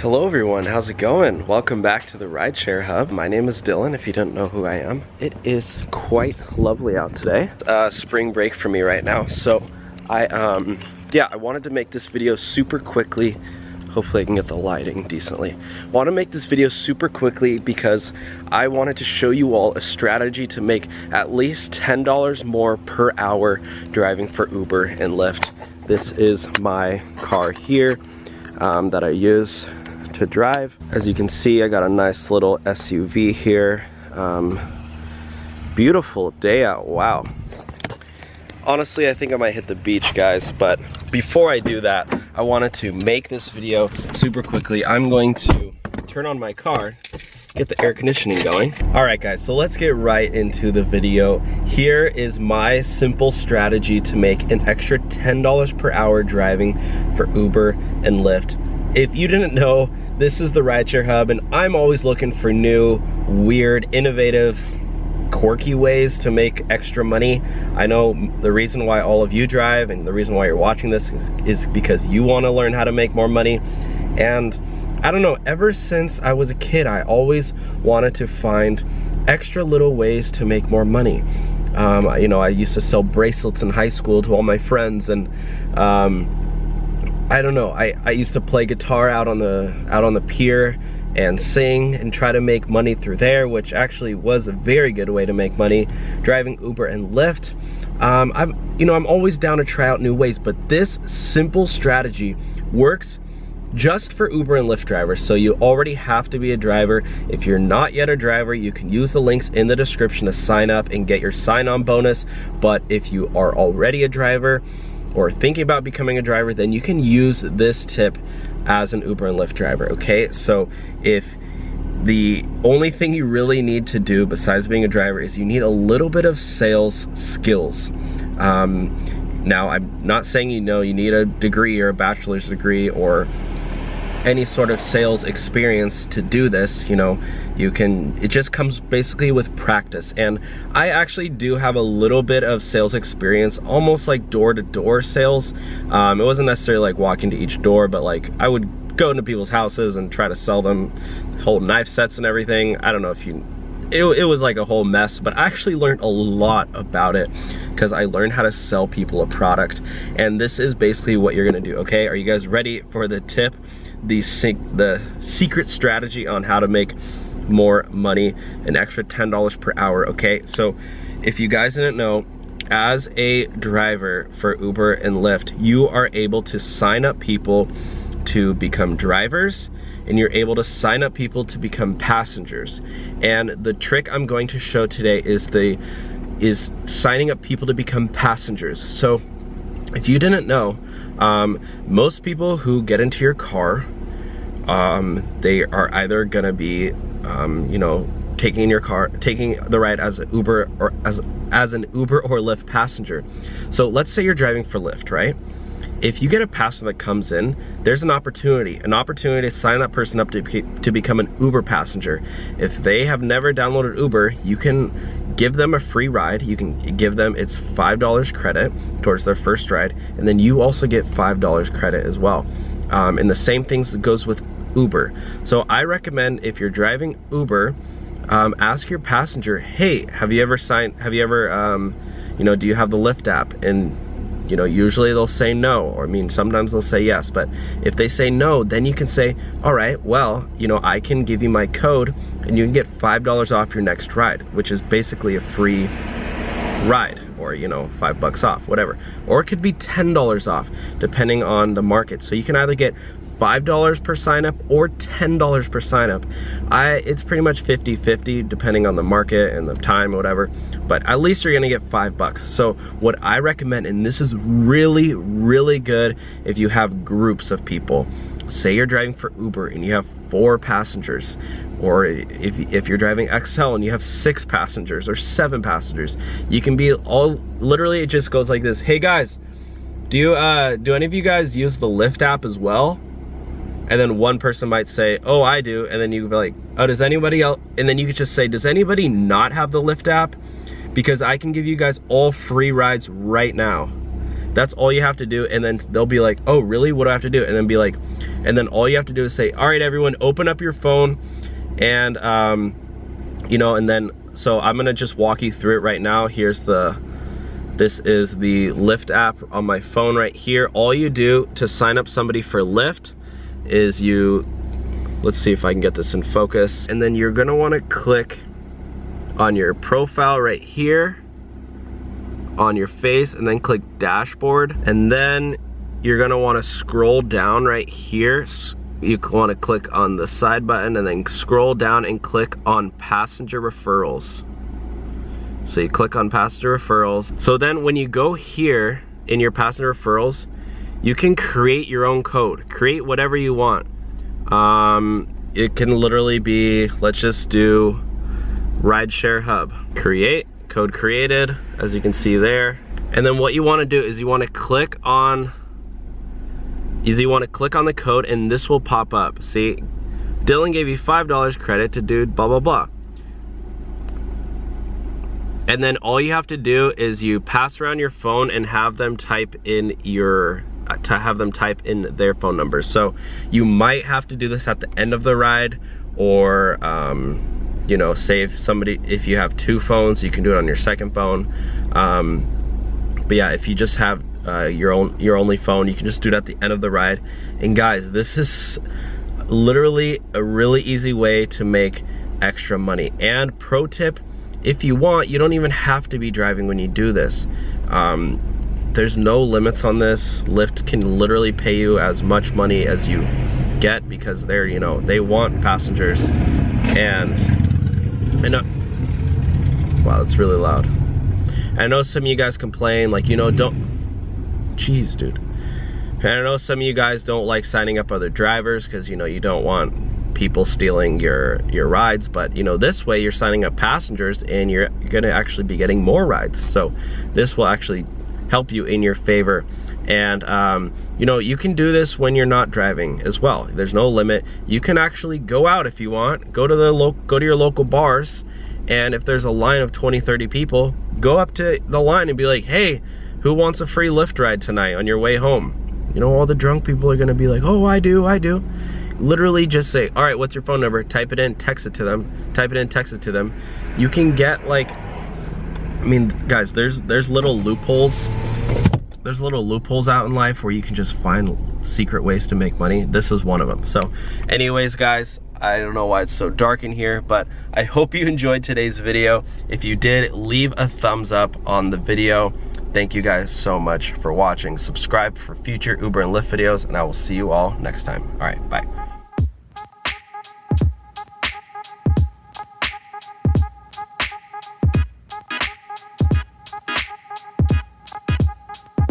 Hello everyone, how's it going? Welcome back to the Rideshare Hub. My name is Dylan, if you don't know who I am. It is quite lovely out today. Spring break for me right now. So I wanted to make this video super quickly. Hopefully I can get the lighting decently. I want to make this video super quickly because I wanted to show you all a strategy to make at least $10 more per hour driving for Uber and Lyft. This is my car here that I use to drive. As you can see, I got a nice little SUV here. Beautiful day out, wow. Honestly, I think I might hit the beach, guys, but before I do that, I wanted to make this video super quickly. I'm going to turn on my car, get the air conditioning going. All right, guys, so let's get right into the video. Here is my simple strategy to make an extra $10 per hour driving for Uber and Lyft. If you didn't know, this is the Rideshare Hub, and I'm always looking for new, weird, innovative, quirky ways to make extra money. I know the reason why all of you drive and the reason why you're watching this is because you want to learn how to make more money. And I don't know, ever since I was a kid, I always wanted to find extra little ways to make more money. You know, I used to sell bracelets in high school to all my friends, and I don't know, I used to play guitar out on the pier and sing and try to make money through there, which actually was a very good way to make money driving Uber and Lyft. I'm always down to try out new ways, but this simple strategy works just for Uber and Lyft drivers. So you already have to be a driver. If you're not yet a driver, you can use the links in the description to sign up and get your sign-on bonus. But if you are already a driver or thinking about becoming a driver, then you can use this tip as an Uber and Lyft driver, okay? So if the only thing you really need to do besides being a driver is you need a little bit of sales skills. Now, I'm not saying you need a degree or a bachelor's degree or any sort of sales experience to do this. You know, it just comes basically with practice. And I actually do have a little bit of sales experience, almost like door-to-door sales. It wasn't necessarily like walking to each door, but like I would go into people's houses and try to sell them whole knife sets and everything. I don't know if it was like a whole mess, but I actually learned a lot about it because I learned how to sell people a product. And this is basically what you're gonna do, okay? Are you guys ready for the tip? The secret strategy on how to make more money, an extra $10 per hour, okay? So if you guys didn't know, as a driver for Uber and Lyft, you are able to sign up people to become drivers, and you're able to sign up people to become passengers. And the trick I'm going to show today is signing up people to become passengers. So if you didn't know, most people who get into your car, they are either gonna be, taking the ride as an Uber or as an Uber or Lyft passenger. So let's say you're driving for Lyft, right? If you get a passenger that comes in, there's an opportunity to sign that person up to become an Uber passenger. If they have never downloaded Uber, you can give them a free ride. You can give them, it's $5 credit towards their first ride, and then you also get $5 credit as well. And the same thing goes with Uber. So I recommend, if you're driving Uber, ask your passenger, hey, do you have the Lyft app? And usually they'll say no, or sometimes they'll say yes. But if they say no, then you can say, all right, well, I can give you my code and you can get $5 off your next ride, which is basically a free ride, or $5 off, whatever. Or it could be $10 off, depending on the market. So you can either get $5 per sign up or $10 per sign up. It's pretty much 50-50 depending on the market and the time or whatever, but at least you're gonna get $5. So what I recommend, and this is really, really good if you have groups of people. Say you're driving for Uber and you have 4 passengers, or if you're driving XL and you have 6 passengers or 7 passengers, you can be literally it just goes like this. Hey guys, do any of you guys use the Lyft app as well? And then one person might say, oh, I do. And then you could be like, oh, does anybody else? And then you could just say, does anybody not have the Lyft app? Because I can give you guys all free rides right now. That's all you have to do, and then they'll be like, oh really, what do I have to do? And then be like, and then all you have to do is say, all right everyone, open up your phone, and you know, and then, so I'm gonna just walk you through it right now. This is the Lyft app on my phone right here. All you do to sign up somebody for Lyft is let's see if I can get this in focus, and then you're gonna wanna click on your profile right here, on your face, and then click dashboard, and then you're gonna wanna scroll down right here. You wanna click on the side button and then scroll down and click on passenger referrals. So you click on passenger referrals. So then when you go here in your passenger referrals, you can create your own code. Create whatever you want. It can literally be, let's just do Rideshare Hub. Create, code created, as you can see there. And then what you wanna do is you wanna click on the code, and this will pop up. See, Dylan gave you $5 credit to do blah, blah, blah. And then all you have to do is you pass around your phone and have them type in their phone number. So you might have to do this at the end of the ride, or you know, save somebody, if you have 2 phones, you can do it on your second phone. But yeah, if you just have your only phone, you can just do it at the end of the ride. And guys, this is literally a really easy way to make extra money. And pro tip, if you want, you don't even have to be driving when you do this. There's no limits on this. Lyft can literally pay you as much money as you get, because they're, you know, they want passengers. And I know, wow, that's really loud. I know some of you guys complain, like, you know, jeez, dude. And I know some of you guys don't like signing up other drivers because, you know, you don't want people stealing your rides, but, you know, this way you're signing up passengers and you're gonna actually be getting more rides. So this will actually help you in your favor. And you know, you can do this when you're not driving as well. There's no limit. You can actually go out if you want, go to your local bars, and if there's a line of 20-30 people, go up to the line and be like, hey, who wants a free Lyft ride tonight on your way home? You know, all the drunk people are gonna be like, oh, I do. Literally just say, all right, what's your phone number? Type it in, text it to them. Type it in, text it to them. You can get, like, I mean, guys, there's little loopholes. There's little loopholes out in life where you can just find secret ways to make money. This is one of them. So anyways, guys, I don't know why it's so dark in here, but I hope you enjoyed today's video. If you did, leave a thumbs up on the video. Thank you guys so much for watching. Subscribe for future Uber and Lyft videos, and I will see you all next time. All right, bye.